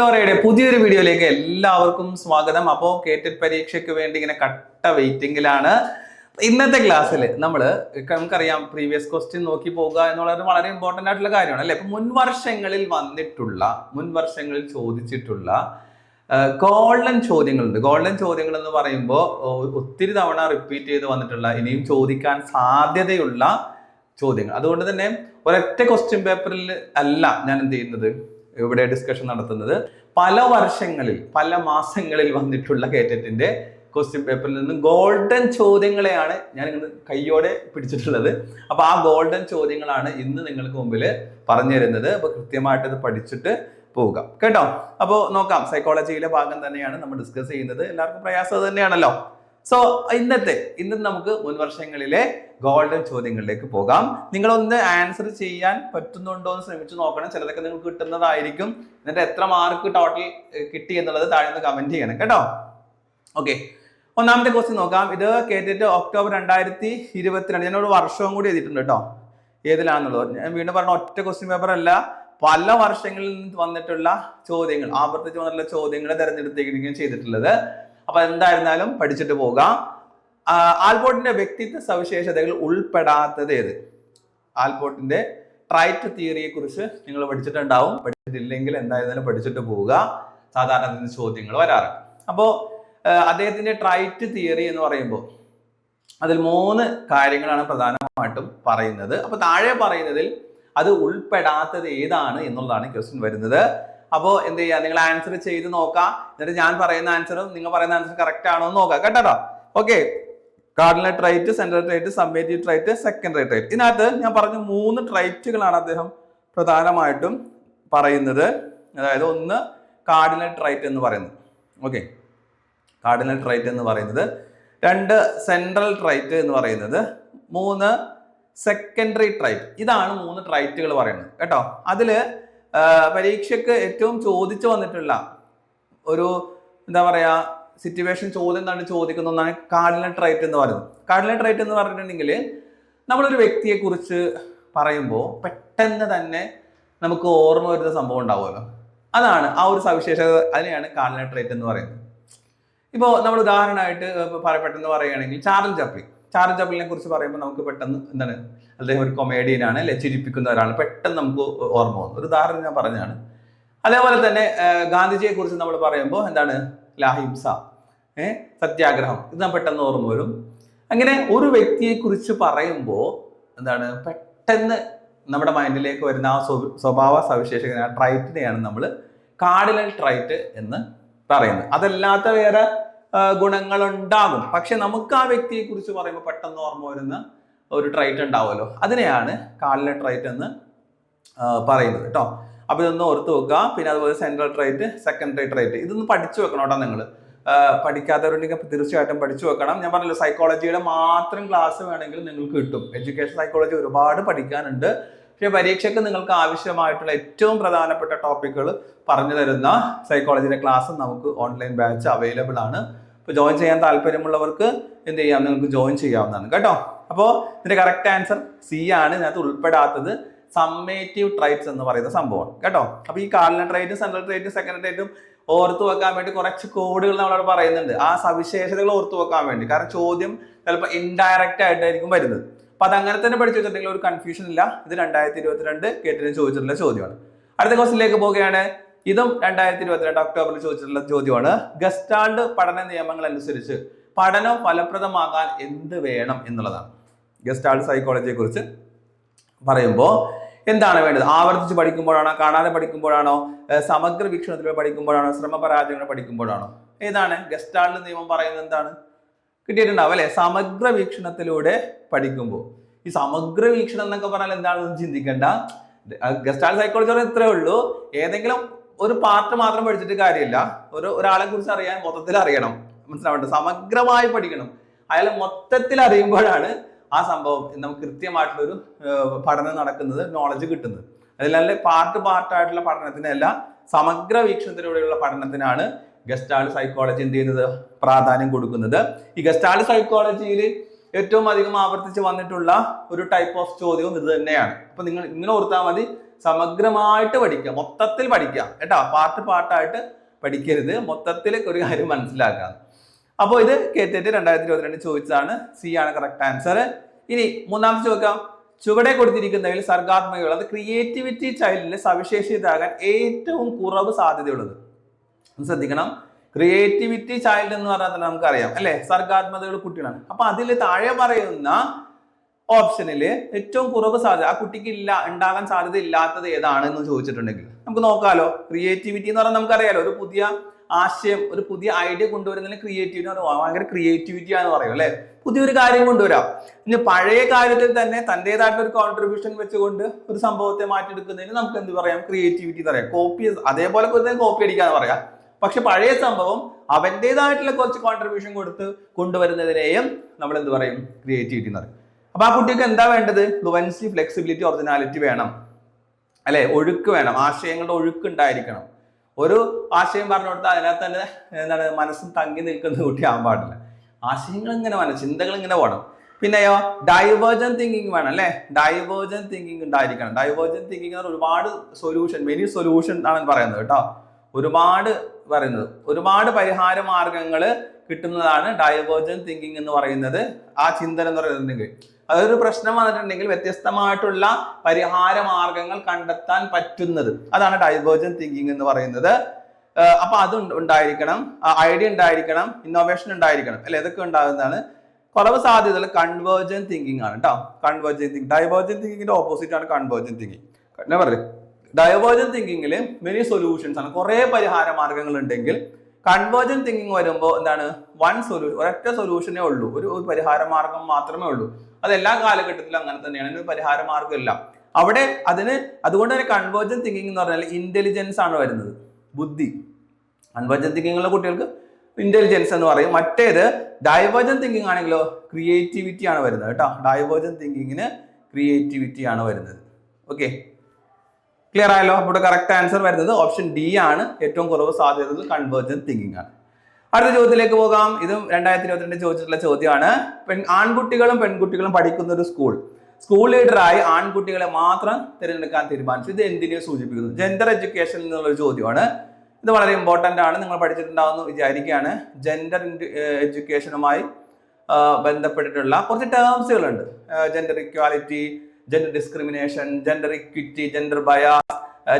മംഗലോറയുടെ പുതിയൊരു വീഡിയോയിലേക്ക് എല്ലാവർക്കും സ്വാഗതം. അപ്പോൾ കേറ്റഡ് പരീക്ഷയ്ക്ക് വേണ്ടി ഇങ്ങനെ കട്ട വെയിറ്റിംഗിലാണ്. ഇന്നത്തെ ക്ലാസ്സിൽ നമുക്കറിയാം പ്രീവിയസ് ക്വസ്റ്റ്യൻ നോക്കി പോകുക എന്നുള്ളത് വളരെ ഇമ്പോർട്ടൻ്റ് ആയിട്ടുള്ള കാര്യമാണ് അല്ലേ. ഇപ്പൊ മുൻവർഷങ്ങളിൽ ചോദിച്ചിട്ടുള്ള ഗോൾഡൻ ചോദ്യങ്ങളുണ്ട്. ഗോൾഡൻ ചോദ്യങ്ങൾ എന്ന് പറയുമ്പോൾ ഒത്തിരി തവണ റിപ്പീറ്റ് ചെയ്ത് വന്നിട്ടുള്ള ഇനിയും ചോദിക്കാൻ സാധ്യതയുള്ള ചോദ്യങ്ങൾ. അതുകൊണ്ട് തന്നെ ഒരൊറ്റ ക്വസ്റ്റ്യൻ പേപ്പറിൽ അല്ല ഞാൻ എന്ത് ചെയ്യുന്നത്, ഇവിടെ ഡിസ്കഷൻ നടത്തുന്നത്. പല വർഷങ്ങളിൽ പല മാസങ്ങളിൽ വന്നിട്ടുള്ള കേറ്ററ്റിന്റെ ക്വസ്റ്റ്യൻ പേപ്പറിൽ നിന്ന് ഗോൾഡൻ ചോദ്യങ്ങളെയാണ് ഞാൻ ഇന്ന് കയ്യോടെ പിടിച്ചിട്ടുള്ളത്. അപ്പൊ ആ ഗോൾഡൻ ചോദ്യങ്ങളാണ് ഇന്ന് നിങ്ങൾക്ക് മുമ്പിൽ പറഞ്ഞു തരുന്നത്. അപ്പൊ കൃത്യമായിട്ട് ഇത് പഠിച്ചിട്ട് പോവുക കേട്ടോ. അപ്പോൾ നോക്കാം, സൈക്കോളജിയിലെ ഭാഗം തന്നെയാണ് നമ്മൾ ഡിസ്കസ് ചെയ്യുന്നത്. എല്ലാവർക്കും പ്രയാസം തന്നെയാണല്ലോ. സോ ഇന്നത്തെ നമുക്ക് മുൻവർഷങ്ങളിലെ ഗോൾഡൻ ചോദ്യങ്ങളിലേക്ക് പോകാം. നിങ്ങളൊന്ന് ആൻസർ ചെയ്യാൻ പറ്റുന്നുണ്ടോ എന്ന് ശ്രമിച്ചു നോക്കണം. ചിലതൊക്കെ നിങ്ങൾക്ക് കിട്ടുന്നതായിരിക്കും. എന്നിട്ട് എത്ര മാർക്ക് ടോട്ടൽ കിട്ടി എന്നുള്ളത് താഴെ നിന്ന് കമന്റ് ചെയ്യണം കേട്ടോ. ഓക്കെ, ഒന്നാമത്തെ ക്വസ്റ്റ്യൻ നോക്കാം. ഇത് കേട്ടിട്ട് ഒക്ടോബർ 2022. ഞാനൊരു വർഷവും കൂടി എഴുതിയിട്ടുണ്ട് കേട്ടോ, ഏതിലാണെന്നുള്ളത്. ഞാൻ വീണ്ടും പറഞ്ഞ ഒറ്റ ക്വസ്റ്റ്യൻ പേപ്പർ അല്ല, പല വർഷങ്ങളിൽ നിന്ന് വന്നിട്ടുള്ള ചോദ്യങ്ങൾ, ആവർത്തിച്ച് വന്നിട്ടുള്ള ചോദ്യങ്ങൾ തിരഞ്ഞെടുത്തിരിക്കുകയും ചെയ്തിട്ടുള്ളത്. അപ്പൊ എന്തായിരുന്നാലും പഠിച്ചിട്ട് പോകാം. ആൽപോർട്ടിന്റെ വ്യക്തിത്വ സവിശേഷതകൾ ഉൾപ്പെടാത്തത് ഏത്? ആൽപോർട്ടിന്റെ ട്രൈറ്റ് തിയറിയെ കുറിച്ച് നിങ്ങൾ പഠിച്ചിട്ടുണ്ടാവും. പഠിച്ചിട്ടില്ലെങ്കിൽ എന്തായിരുന്നാലും പഠിച്ചിട്ട് പോവുക. സാധാരണ ചോദ്യങ്ങൾ വരാറുണ്ട്. അപ്പോൾ അദ്ദേഹത്തിന്റെ ട്രൈറ്റ് തിയറി എന്ന് പറയുമ്പോൾ അതിൽ 3 കാര്യങ്ങളാണ് പ്രധാനമായിട്ടും പറയുന്നത്. അപ്പൊ താഴെ പറയുന്നതിൽ അത് ഉൾപ്പെടാത്തത് ഏതാണ് എന്നുള്ളതാണ് ക്വസ്റ്റ്യൻ വരുന്നത്. അപ്പോൾ എന്ത് ചെയ്യുക, നിങ്ങൾ ആൻസർ ചെയ്ത് നോക്കാം. എന്നിട്ട് ഞാൻ പറയുന്ന ആൻസറും നിങ്ങൾ പറയുന്ന ആൻസർ കറക്റ്റ് ആണോ എന്ന് നോക്കാം കേട്ടോ. Okay, cardinal trait, central trait, summative trait, secondary trait. ഇതിനകത്ത് ഞാൻ പറഞ്ഞ 3 ട്രൈറ്റുകളാണ് അദ്ദേഹം പ്രധാനമായിട്ടും പറയുന്നത്. അതായത് ഒന്ന് കാർഡിനൽ ട്രൈറ്റ് എന്ന് പറയുന്നത്, ഓക്കെ, കാർഡിനൽ ട്രൈറ്റ് എന്ന് പറയുന്നത്. 2 സെൻട്രൽ ട്രൈറ്റ് എന്ന് പറയുന്നത്. 3 സെക്കൻഡറി ട്രൈറ്റ്. ഇതാണ് 3 ട്രൈറ്റുകൾ പറയുന്നത് കേട്ടോ. അതില് പരീക്ഷയ്ക്ക് ഏറ്റവും ചോദിച്ചു വന്നിട്ടുള്ള ഒരു എന്താ പറയാ സിറ്റുവേഷൻ ചോദ്യം തന്നെ ചോദിക്കുന്ന ഒന്നാണ് കാർഡിനൽ ട്രൈറ്റ് എന്ന് പറയുന്നത്. കാർഡിനൽ ട്രൈറ്റ് എന്ന് പറഞ്ഞിട്ടുണ്ടെങ്കിൽ നമ്മളൊരു വ്യക്തിയെ കുറിച്ച് പറയുമ്പോൾ പെട്ടെന്ന് തന്നെ നമുക്ക് ഓർമ്മ വരുന്ന സംഭവം ഉണ്ടാവുമല്ലോ, അതാണ് ആ ഒരു സവിശേഷത. അതിനെയാണ് കാർഡിനൽ ട്രൈറ്റ് എന്ന് പറയുന്നത്. ഇപ്പോൾ നമ്മൾ ഉദാഹരണമായിട്ട് പെട്ടെന്ന് പറയുകയാണെങ്കിൽ ചാർലി ചാപ്ലിനെ കുറിച്ച് പറയുമ്പോൾ നമുക്ക് പെട്ടെന്ന് എന്താണ്, അദ്ദേഹം ഒരു കൊമേഡിയനാണ് അല്ലെ, ചിരിപ്പിക്കുന്ന ഒരാളാണ്, പെട്ടെന്ന് നമുക്ക് ഓർമ്മ വന്നു. ഒരു ഉദാഹരണം ഞാൻ പറഞ്ഞാണ്. അതേപോലെ തന്നെ ഗാന്ധിജിയെ കുറിച്ച് നമ്മൾ പറയുമ്പോൾ എന്താണ്, അഹിംസ, സത്യാഗ്രഹം, ഇത് പെട്ടെന്ന് ഓർമ്മ വരും. അങ്ങനെ ഒരു വ്യക്തിയെ കുറിച്ച് പറയുമ്പോൾ എന്താണ്, പെട്ടെന്ന് നമ്മുടെ മൈൻഡിലേക്ക് വരുന്ന ആ സ്വഭാവ സവിശേഷത ട്രൈറ്റിനെയാണ് നമ്മൾ കാർഡിനൽ ട്രൈറ്റ് എന്ന് പറയുന്നത്. അതല്ലാത്ത വേറെ ഗുണങ്ങളുണ്ടാകും, പക്ഷെ നമുക്ക് ആ വ്യക്തിയെ കുറിച്ച് പറയുമ്പോൾ പെട്ടെന്ന് ഓർമ്മ വരുന്ന ഒരു ട്രൈറ്റ് ഉണ്ടാവുമല്ലോ, അതിനെയാണ് കാർഡിനൽ ട്രൈറ്റ് എന്ന് പറയുന്നത് കേട്ടോ. അപ്പൊ ഇതൊന്ന് ഓർത്ത് വെക്കുക. പിന്നെ അതുപോലെ സെൻട്രൽ ട്രൈറ്റ്, സെക്കൻഡറി ട്രൈറ്റ്, ഇതൊന്ന് പഠിച്ചു വെക്കണം കേട്ടോ. നിങ്ങൾ പഠിക്കാത്തവരുണ്ടെങ്കിൽ തീർച്ചയായിട്ടും പഠിച്ചു വെക്കണം. ഞാൻ പറഞ്ഞല്ലോ, സൈക്കോളജിയുടെ മാത്രം ക്ലാസ് വേണമെങ്കിൽ നിങ്ങൾക്ക് കിട്ടും. എഡ്യൂക്കേഷൻ സൈക്കോളജി ഒരുപാട് പഠിക്കാനുണ്ട്. പക്ഷെ പരീക്ഷയ്ക്ക് നിങ്ങൾക്ക് ആവശ്യമായിട്ടുള്ള ഏറ്റവും പ്രധാനപ്പെട്ട ടോപ്പിക്കുകൾ പറഞ്ഞു തരുന്ന സൈക്കോളജിയുടെ ക്ലാസ് നമുക്ക് ഓൺലൈൻ ബാച്ച് അവൈലബിൾ ആണ്. ഇപ്പോൾ ജോയിൻ ചെയ്യാൻ താല്പര്യമുള്ളവർക്ക് എന്ത് ചെയ്യാം, നിങ്ങൾക്ക് ജോയിൻ ചെയ്യാവുന്നതാണ് കേട്ടോ. അപ്പോൾ ഇതിന്റെ കറക്റ്റ് ആൻസർ സി ആണ്. ഇതിനകത്ത് ഉൾപ്പെടാത്തത് സമ്മേറ്റീവ് ട്രൈറ്റ്സ് എന്ന് പറയുന്ന സംഭവമാണ് കേട്ടോ. അപ്പൊ ഈ കാർഡിനൽ ട്രൈറ്റും സെൻട്രൽ ട്രൈറ്റും സെക്കൻഡറി ട്രൈറ്റും ഓർത്തു വെക്കാൻ വേണ്ടി കുറച്ച് കോഡുകൾ നമ്മളവിടെ പറയുന്നുണ്ട്, ആ സവിശേഷതകൾ ഓർത്തു വെക്കാൻ വേണ്ടി. കാരണം ചോദ്യം ചിലപ്പോൾ ഇൻഡയറക്റ്റ് ആയിട്ടായിരിക്കും വരുന്നത്. അപ്പൊ അത് അങ്ങനെ തന്നെ പഠിച്ചു വെച്ചിട്ടുണ്ടെങ്കിൽ ഒരു കൺഫ്യൂഷൻ ഇല്ല. ഇത് 2022 കേട്ടിന് ചോദിച്ചിട്ടുള്ള ചോദ്യമാണ്. അടുത്ത ക്വസ്റ്റിലേക്ക് പോവുകയാണ്. ഇതും 2022 ഒക്ടോബറിൽ ചോദിച്ചിട്ടുള്ള ചോദ്യമാണ്. ഗസ്റ്റാൾട്ട് പഠന നിയമങ്ങൾ അനുസരിച്ച് പഠനം ഫലപ്രദമാകാൻ എന്ത് വേണം എന്നുള്ളതാണ്. ഗസ്റ്റാൾട്ട് സൈക്കോളജിയെ കുറിച്ച് പറയുമ്പോൾ എന്താണ് വേണ്ടത്? ആവർത്തിച്ച് പഠിക്കുമ്പോഴാണോ, കാണാതെ പഠിക്കുമ്പോഴാണോ, സമഗ്ര വീക്ഷണത്തിലൂടെ പഠിക്കുമ്പോഴാണോ, ശ്രമപരാജയങ്ങൾ പഠിക്കുമ്പോഴാണോ? ഏതാണ് ഗസ്റ്റാൾട്ട് നിയമം പറയുന്നത്? എന്താണ് കിട്ടിയിട്ടുണ്ടാവും അല്ലെ? സമഗ്ര വീക്ഷണത്തിലൂടെ പഠിക്കുമ്പോൾ. ഈ സമഗ്ര വീക്ഷണം എന്നൊക്കെ പറഞ്ഞാൽ എന്താണെന്ന് ചിന്തിക്കേണ്ട. ഗസ്റ്റാൾട്ട് സൈക്കോളജി ഇത്രേ ഉള്ളൂ, ഏതെങ്കിലും ഒരു പാർട്ട് മാത്രം പഠിച്ചിട്ട് കാര്യമില്ല. ഒരാളെ കുറിച്ച് അറിയാൻ മൊത്തത്തിൽ അറിയണം, മനസ്സിലാവട്ടെ. സമഗ്രമായി പഠിക്കണം. അയാൾ മൊത്തത്തിൽ അറിയുമ്പോഴാണ് ആ സംഭവം നമുക്ക് കൃത്യമായിട്ടുള്ളൊരു പഠനം നടക്കുന്നത്, നോളജ് കിട്ടുന്നത്. അതിലല്ലേ പാർട്ടായിട്ടുള്ള പഠനത്തിനല്ല, സമഗ്ര വീക്ഷണത്തിലൂടെയുള്ള പഠനത്തിനാണ് ഗസ്റ്റാൾട്ട് സൈക്കോളജി എന്ത് ചെയ്യുന്നത്, പ്രാധാന്യം കൊടുക്കുന്നത്. ഈ ഗസ്റ്റാൾട്ട് സൈക്കോളജിയിൽ ഏറ്റവും അധികം ആവർത്തിച്ച് വന്നിട്ടുള്ള ഒരു ടൈപ്പ് ഓഫ് ചോദ്യവും ഇത് തന്നെയാണ്. അപ്പൊ നിങ്ങൾ ഇങ്ങനെ ഓർത്താൽ മതി, സമഗ്രമായിട്ട് പഠിക്കുക, മൊത്തത്തിൽ പഠിക്കുക കേട്ടോ. പാർട്ടായിട്ട് പഠിക്കരുത്, മൊത്തത്തിൽ ഒരു കാര്യം മനസ്സിലാക്കാം. അപ്പോൾ ഇത് കേട്ടിട്ട് 2022 ചോദിച്ചതാണ്. സി ആണ് കറക്റ്റ് ആൻസർ. ഇനി മൂന്നാമത്തെ ചോദിക്കാം. ചുവടെ കൊടുത്തിരിക്കുന്നതിൽ സർഗാത്മകതയുള്ള അത് ക്രിയേറ്റിവിറ്റി ചൈൽഡിന് സവിശേഷതയാകാൻ ഏറ്റവും കുറവ് സാധ്യതയുള്ളത്. ശ്രദ്ധിക്കണം. ക്രിയേറ്റിവിറ്റി ചൈൽഡ് എന്ന് പറഞ്ഞാൽ തന്നെ നമുക്കറിയാം അല്ലെ, സർഗാത്മകതയുള്ള കുട്ടികളാണ്. അപ്പൊ അതിൽ താഴെ പറയുന്ന ഓപ്ഷനിൽ ഏറ്റവും കുറവ് സാധ്യത ആ കുട്ടിക്ക് ഉണ്ടാകാൻ സാധ്യത ഇല്ലാത്തത് ഏതാണെന്ന് ചോദിച്ചിട്ടുണ്ടെങ്കിൽ നമുക്ക് നോക്കാലോ. ക്രിയേറ്റിവിറ്റി എന്ന് പറഞ്ഞാൽ നമുക്കറിയാലോ, ഒരു പുതിയ ആശയം, ഒരു പുതിയ ഐഡിയ കൊണ്ടുവരുന്നതിന് ക്രിയേറ്റിവിറ്റി എന്ന് പറഞ്ഞാൽ ഭയങ്കര ക്രിയേറ്റിവിറ്റി ആണെന്ന് പറയും അല്ലെ. പുതിയൊരു കാര്യം കൊണ്ടുവരാം. ഇനി പഴയ കാര്യത്തിൽ തന്നെ തന്റേതായിട്ടുള്ള ഒരു കോൺട്രിബ്യൂഷൻ വെച്ചുകൊണ്ട് ഒരു സംഭവത്തെ മാറ്റിയെടുക്കുന്നതിന് നമുക്ക് എന്ത് പറയാം? ക്രിയേറ്റിവിറ്റി പറയാം. കോപ്പി അതേപോലെ കോപ്പി അടിക്കാന്ന് പറയാം. പക്ഷെ പഴയ സംഭവം അവന്റേതായിട്ടുള്ള കുറച്ച് കോൺട്രിബ്യൂഷൻ കൊടുത്ത് കൊണ്ടുവരുന്നതിനെയും നമ്മൾ എന്ത് പറയും? ക്രിയേറ്റിവിറ്റി എന്ന് പറയും. അപ്പൊ ആ കുട്ടിക്ക് എന്താ വേണ്ടത്? ഫ്ലുവൻസി, ഫ്ലെക്സിബിലിറ്റി, ഒറിജിനാലിറ്റി വേണം അല്ലെ. ഒഴുക്ക് വേണം, ആശയങ്ങളുടെ ഒഴുക്ക് ഉണ്ടായിരിക്കണം. ഒരു ആശയം പറഞ്ഞു കൊടുത്താൽ അതിനകത്ത് തന്നെ എന്താണ് മനസ്സും തങ്ങി നിൽക്കുന്ന കുട്ടിയാകാൻ പാടില്ല. ആശയങ്ങൾ ഇങ്ങനെ വേണം, ചിന്തകൾ ഇങ്ങനെ വേണം. പിന്നെയോ ഡൈവേർജൻ തിങ്കിങ് വേണം അല്ലെ. ഡൈവേർജൻ തിങ്കിങ് ഉണ്ടായിരിക്കണം. ഡൈവേർജൻ തിങ്കിങ് ഒരുപാട് മെനി സൊല്യൂഷൻ ആണ് പറയുന്നത് കേട്ടോ. ഒരുപാട് പരിഹാര മാർഗങ്ങൾ കിട്ടുന്നതാണ് ഡൈവേർജൻ തിങ്കിങ് എന്ന് പറയുന്നത്. ആ ചിന്തനം എന്ന് പറയുന്നുണ്ടെങ്കിൽ അതൊരു പ്രശ്നം വന്നിട്ടുണ്ടെങ്കിൽ വ്യത്യസ്തമായിട്ടുള്ള പരിഹാര മാർഗങ്ങൾ കണ്ടെത്താൻ പറ്റുന്നത്, അതാണ് ഡൈവേർജൻ തിങ്കിങ് എന്ന് പറയുന്നത്. അപ്പൊ അത് ഉണ്ടായിരിക്കണം, ഐഡിയ ഉണ്ടായിരിക്കണം, ഇന്നോവേഷൻ ഉണ്ടായിരിക്കണം അല്ലെ. ഇതൊക്കെ ഉണ്ടാകുന്നതാണ്. കുറവ് സാധ്യതകൾ കൺവേർജൻ തിങ്കിങ് ആണ് കേട്ടോ. കൺവേർജൻ തിങ്കിങ്, ഡൈവേർജൻ തിങ്കിങ്ങിന്റെ ഓപ്പോസിറ്റ് ആണ് കൺവേർജൻ തിങ്കിങ്. എന്താ പറയുക? ഡൈവേർജൻ തിങ്കിങ്ങിൽ മെനി സൊല്യൂഷൻസ് ആണ്, കുറെ പരിഹാര മാർഗങ്ങൾ ഉണ്ടെങ്കിൽ കൺവേർജൻ തിങ്കിങ് വരുമ്പോൾ എന്താണ്? ഒരൊറ്റ സൊല്യൂഷനേ ഉള്ളൂ, ഒരു പരിഹാര മാർഗം മാത്രമേ ഉള്ളൂ. അത് എല്ലാ കാലഘട്ടത്തിലും അങ്ങനെ തന്നെയാണ്. ഒരു പരിഹാര മാർഗം ഇല്ല അവിടെ. അതുകൊണ്ട് തന്നെ കൺവേർജൻ തിങ്കിങ് എന്ന് പറഞ്ഞാൽ ഇന്റലിജൻസ് ആണ് വരുന്നത്, ബുദ്ധി. കൺവേർജൻ തിങ്കിങ്ങുള്ള കുട്ടികൾക്ക് ഇന്റലിജൻസ് എന്ന് പറയും. മറ്റേത് ഡൈവേർജൻ തിങ്കിങ് ആണെങ്കിലോ ക്രിയേറ്റിവിറ്റി ആണ് വരുന്നത് കേട്ടോ. ഡൈവേർജൻ തിങ്കിങ്ങിന് ക്രിയേറ്റിവിറ്റി ആണ് വരുന്നത്. ഓക്കെ, ക്ലിയർ ആയല്ലോ? അപ്പോൾ കറക്റ്റ് ആൻസർ വരുന്നത് ഓപ്ഷൻ ഡി ആണ്. ഏറ്റവും കുറവ് സാധ്യതകൾ കൺവേർജൻ തിങ്കിങ് ആണ്. അടുത്ത ചോദ്യത്തിലേക്ക് പോകാം. ഇതും 2022 ചോദിച്ചിട്ടുള്ള ചോദ്യമാണ്. ആൺകുട്ടികളും പെൺകുട്ടികളും പഠിക്കുന്ന ഒരു സ്കൂൾ ലീഡറായി ആൺകുട്ടികളെ മാത്രം തിരഞ്ഞെടുക്കാൻ തീരുമാനിച്ചു. ഇത് എന്തിനെ സൂചിപ്പിക്കുന്നു? ജെൻഡർ എഡ്യൂക്കേഷൻ എന്നുള്ളൊരു ചോദ്യമാണ്. ഇത് വളരെ ഇമ്പോർട്ടന്റ് ആണ്, നിങ്ങൾ പഠിച്ചിട്ടുണ്ടാവുമെന്ന് വിചാരിക്കുകയാണ്. ജെൻഡർ എഡ്യൂക്കേഷനുമായി ബന്ധപ്പെട്ടിട്ടുള്ള കുറച്ച് ടേംസുകളുണ്ട്. Gender equality, gender discrimination, gender equity, gender bias,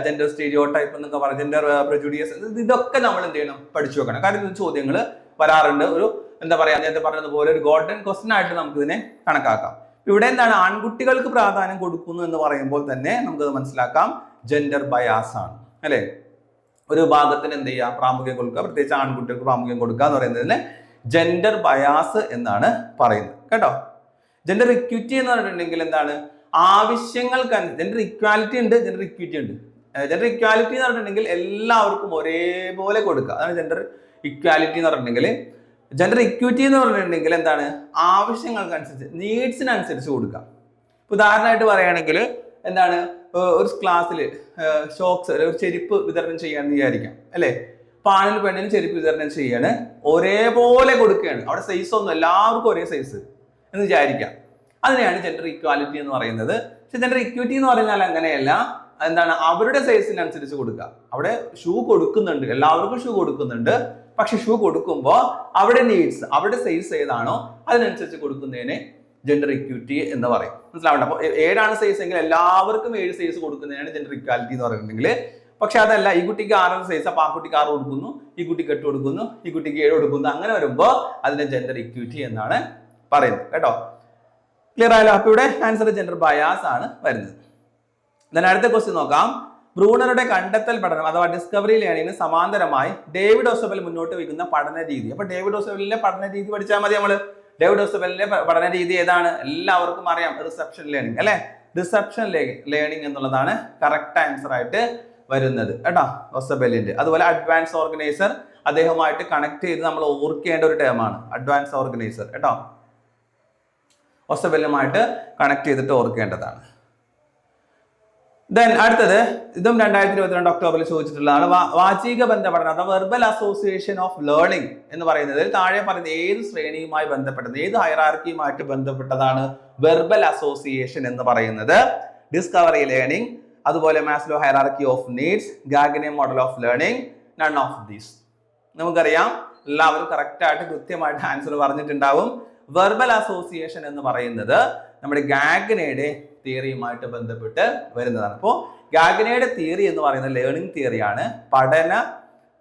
gender stereotype എന്നൊക്കെ പറയും, ജെൻഡർ പ്രെജുഡിയസ്. ഇതൊക്കെ നമ്മൾ എന്ത് ചെയ്യണം? പഠിച്ചു വെക്കണം. കാരണം ഇത് ചോദ്യങ്ങൾ വരാറുണ്ട്. ഒരു എന്താ പറയാ, നേരത്തെ പറഞ്ഞതുപോലെ ഒരു ഗോൾഡൻ ക്വസ്റ്റ്യൻ ആയിട്ട് നമുക്ക് ഇതിനെ കണക്കാക്കാം. ഇവിടെ എന്താണ്? ആൺകുട്ടികൾക്ക് പ്രാധാന്യം കൊടുക്കുന്നു എന്ന് പറയുമ്പോൾ തന്നെ നമുക്കത് മനസ്സിലാക്കാം ജെൻഡർ ബയാസ് ആണ് അല്ലെ. ഒരു വിഭാഗത്തിന് എന്ത് ചെയ്യുക? പ്രാമുഖ്യം കൊടുക്കുക, പ്രത്യേകിച്ച് ആൺകുട്ടികൾക്ക് പ്രാമുഖ്യം കൊടുക്കുക എന്ന് പറയുന്നതിന് ജെൻഡർ ബയാസ് എന്നാണ് പറയുന്നത് കേട്ടോ. ജെൻഡർ ഇക്വിറ്റി എന്ന് പറഞ്ഞിട്ടുണ്ടെങ്കിൽ എന്താണ്? ആവശ്യങ്ങൾക്ക് ജെൻഡർ ഇക്വാലിറ്റി ഉണ്ട്, ജെൻഡർ ഇക്വിറ്റി ഉണ്ട്. ജെൻഡർ ഇക്വാലിറ്റി എന്ന് പറഞ്ഞിട്ടുണ്ടെങ്കിൽ എല്ലാവർക്കും ഒരേപോലെ കൊടുക്കുക, അതാണ് ജെൻഡർ ഇക്വാലിറ്റി എന്ന് പറഞ്ഞിട്ടുണ്ടെങ്കിൽ. ജെൻഡർ ഇക്വിറ്റി എന്ന് പറഞ്ഞിട്ടുണ്ടെങ്കിൽ എന്താണ്? ആവശ്യങ്ങൾക്കനുസരിച്ച്, നീഡ്സിനനുസരിച്ച് കൊടുക്കുക. ഉദാഹരണമായിട്ട് പറയുകയാണെങ്കിൽ എന്താണ്? ഒരു ക്ലാസ്സിൽ ഷോക്സ്, ഒരു ചെരുപ്പ് വിതരണം ചെയ്യാന്ന് വിചാരിക്കാം അല്ലെ. ആണിന് പെണ്ണിന് ചെരുപ്പ് വിതരണം ചെയ്യാണ്, ഒരേപോലെ കൊടുക്കുകയാണ്. അവിടെ സൈസ് ഒന്നും എല്ലാവർക്കും ഒരേ സൈസ് എന്ന് വിചാരിക്കാം. അതിനെയാണ് ജെൻഡർ ഇക്വാലിറ്റി എന്ന് പറയുന്നത്. പക്ഷെ ജെൻഡർ ഇക്വിറ്റി എന്ന് പറഞ്ഞാൽ അങ്ങനെയല്ല. എന്താണ്? അവരുടെ സൈസിനനുസരിച്ച് കൊടുക്കുക. അവിടെ ഷൂ കൊടുക്കുന്നുണ്ട്, എല്ലാവർക്കും ഷൂ കൊടുക്കുന്നുണ്ട്. പക്ഷെ ഷൂ കൊടുക്കുമ്പോൾ അവിടെ നീഡ്സ്, അവരുടെ സൈസ് ഏതാണോ അതിനനുസരിച്ച് കൊടുക്കുന്നതിനെ ജെൻഡർ ഇക്വിറ്റി എന്ന് പറയും. മനസ്സിലാവണ്ട? അപ്പോൾ 7 സൈസ് എങ്കിൽ എല്ലാവർക്കും 7 സൈസ് കൊടുക്കുന്നതിനാണ് ജെൻഡർ ഇക്വാലിറ്റി എന്ന് പറയുന്നുണ്ടെങ്കിൽ. പക്ഷെ അതല്ല, ഈ കുട്ടിക്ക് 6 സൈസ്, അപ്പൊ ആ കുട്ടിക്ക് 6 കൊടുക്കുന്നു, ഈ കുട്ടിക്ക് 8 കൊടുക്കുന്നു, ഈ കുട്ടിക്ക് 7 കൊടുക്കുന്നു. അങ്ങനെ വരുമ്പോൾ അതിനെ ജെൻഡർ ഇക്വിറ്റി എന്നാണ് പറയുന്നത് കേട്ടോ. ക്ലിയർ ആയല്ലോ? അപ്പൊ ഇവിടെ ആൻസർ ജെൻഡർ ബയാസ് ആണ് വരുന്നത്. അടുത്ത ക്വസ്റ്റ്യൻ നോക്കാം. ബ്രൂണറുടെ കണ്ടെത്തൽ പഠനം അഥവാ ഡിസ്കവറി ലേണിംഗിന് സമാന്തരമായി ഡേവിഡ് ഓസബൽ മുന്നോട്ട് വയ്ക്കുന്ന പഠന രീതി. അപ്പൊ ഡേവിഡ് ഓസബലിന്റെ പഠന രീതി പഠിച്ചാൽ മതി നമ്മള്. ഡേവിഡ് ഓസബലിന്റെ പഠന രീതി ഏതാണ്? എല്ലാവർക്കും അറിയാം, റിസപ്ഷൻ ലേണിംഗ് അല്ലെ. റിസപ്ഷൻ ലേണിംഗ് എന്നുള്ളതാണ് കറക്റ്റ് ആൻസർ ആയിട്ട് വരുന്നത് കേട്ടോ, ഓസബലിന്റെ. അതുപോലെ അഡ്വാൻസ് ഓർഗനൈസർ, അദ്ദേഹവുമായിട്ട് കണക്ട് ചെയ്ത് നമ്മൾ ഓർക്കേണ്ട ഒരു ടേമാണ് അഡ്വാൻസ് ഓർഗനൈസർ കേട്ടോ. ഓസബലുമായിട്ട് കണക്ട് ചെയ്തിട്ട് ഓർക്കേണ്ടതാണ്. അടുത്തത്, ഇതും 2022 ഒക്ടോബറിൽ ചോദിച്ചിട്ടുള്ളതാണ്. വാചിക ബന്ധപഠനം അഥവാ വെർബൽ അസോസിയേഷൻ ഓഫ് ലേണിംഗ് എന്ന് പറയുന്നതിൽ താഴെ പറയുന്ന ഏത് ശ്രേണിയുമായി ബന്ധപ്പെട്ടത്, ഏത് ഹൈറാർക്കിയുമായിട്ട് ബന്ധപ്പെട്ടതാണ് വെർബൽ അസോസിയേഷൻ എന്ന് പറയുന്നത്? ഡിസ്കവറി ലേണിംഗ്, അതുപോലെ മാസ്ലോ ഹൈറാർക്കി ഓഫ് നീഡ്സ്, ഗാഗിനെ model of learning, none of these. നമുക്കറിയാം എല്ലാവരും കറക്റ്റ് ആയിട്ട് കൃത്യമായിട്ട് ആൻസർ പറഞ്ഞിട്ടുണ്ടാവും. വെർബൽ അസോസിയേഷൻ എന്ന് പറയുന്നത് നമ്മുടെ ഗാഗ്നയുടെ തിയറിയുമായിട്ട് ബന്ധപ്പെട്ട് വരുന്നതാണ്. അപ്പോൾ ഗാഗ്നയുടെ തിയറി എന്ന് പറയുന്നത് ലേണിംഗ് തിയറിയാണ്, പഠന